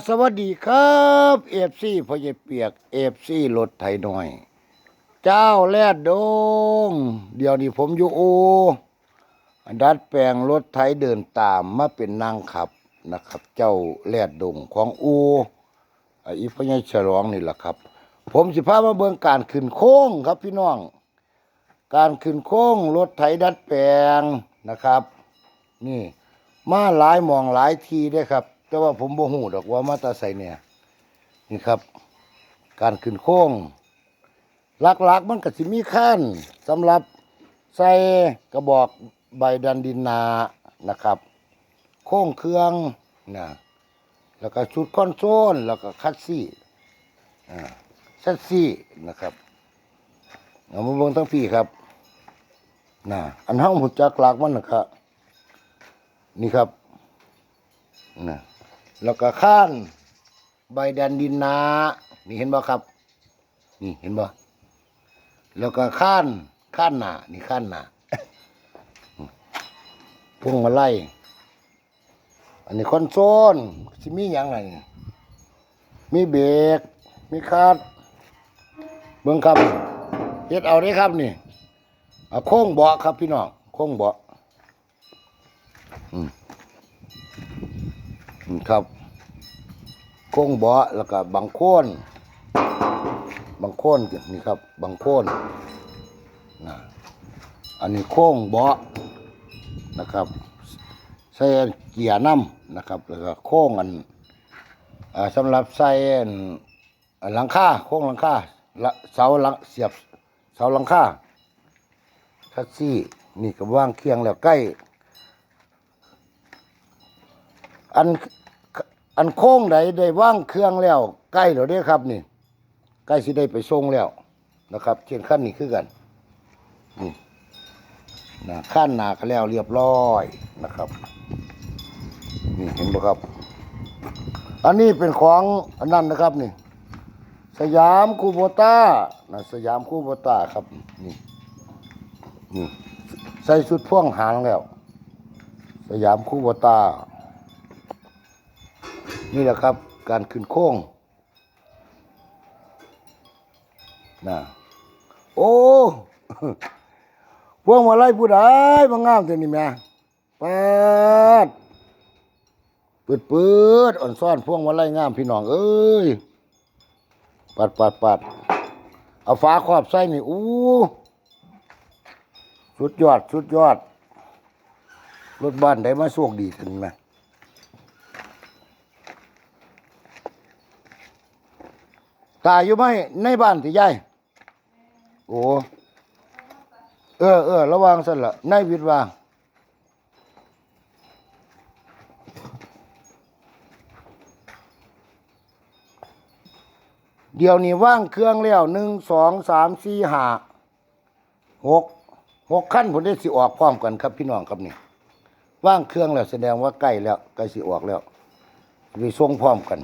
สวัสดีครับเอฟซีพ่อใหญ่เปียกเอฟซีรถไถหน่อยเจ้าแลดดงเดี๋ยวนี้ผมอยู่ดัดแปลงรถไถเดินตามมาเป็นนางขับนะครับ เจ้าแลดดงของอีพ่อใหญ่ฉลองนี่แหละครับ ผมสิพามาเบิ่งการขึ้นโค้งครับพี่น้องการขึ้นโค้งรถไถดัดแปลงนะครับนี่มาหลายมองหลายทีได้ครับแต่ว่าผมบ่ฮู้ดอกว่ามาตาใส่เนี่ยนี่ครับการขึ้นโค้งหลักๆมันก็สิมีขั้นสำหรับใส่กระบอกใบดันดินนานะครับโค้งเครื่องนะแล้วก็ชุดคอนโซลแล้วก็คัสซี่ชัดซี่นะครับเอามาเบิ่งทั้งพี่ครับนะอันเฮาฮู้จักหลักมันนะครับนี่ครับนะแล้วก็ข้านใบดันดินนานี่เห็นบ่ครับนี่เห็นบ่แล้วก็ข้านหน้านี่ข้านหน้าพวงมาลัยอันนี้คอนโซลสิมีหยังไงมีเบรกมีคลัตช์เบิ่งครับเฮ็ดเอาได้ครับนี่โค้งเบาะครับพี่น้องโค้งเบาะครับโค้งเบาะแล้วก็บังโคนนี่ครับบังโคนนะอันนี้โค้งเบาะนะครับใส่เกียร์น้ำนะครับแล้วก็โค้งสำหรับใส่หลังคาโค้งหลังคาเสาหลังเสียบเสาหลังคาคัสซี่นี่ก็ว่างเคียงแล้วใกล้อันโค้งใดได้ว่างเครื่องแล้วใกล้แล้วเด้อครับนี่ใกล้สิได้ไปส่งแล้วนะครับเช่นขั้นนี้คือกันนี่นะขั้นหน้าก็แล้วเรียบร้อยนะครับนี่เห็นบ่ครับอันนี้เป็นของอันนั้นนะครับนี่สยามคูโบต้านะสยามคูโบต้าครับนี่ใส่ชุดพ่วงหางแล้วสยามคูโบต้านี่แหละครับการขึ้นโค้งนะโอ้พวงมาลัยผู้ใดมางามแต่นี่แม่เปิดอ่อนซ่อนพวงมาลัยงามพี่น้องเอ้ยปัดเอาฟ้าครอบใส่นี่สุดยอดรถบ้านได้มาโชคดีถึงไหมตายอยู่ไหมในบ้านที่ยายโอ้ระวังสั่นละในวิทย์ว่าเดี๋ยวนี้ว่างเครื่องแล้ว1 2 3 4 5 6ขั้นผมได้สิออกพร้อมกันครับพี่น้องครับนี่ว่างเครื่องแล้วแสดงว่าใกล้แล้วใกล้สิออกแล้วไปส่งพร้อมกัน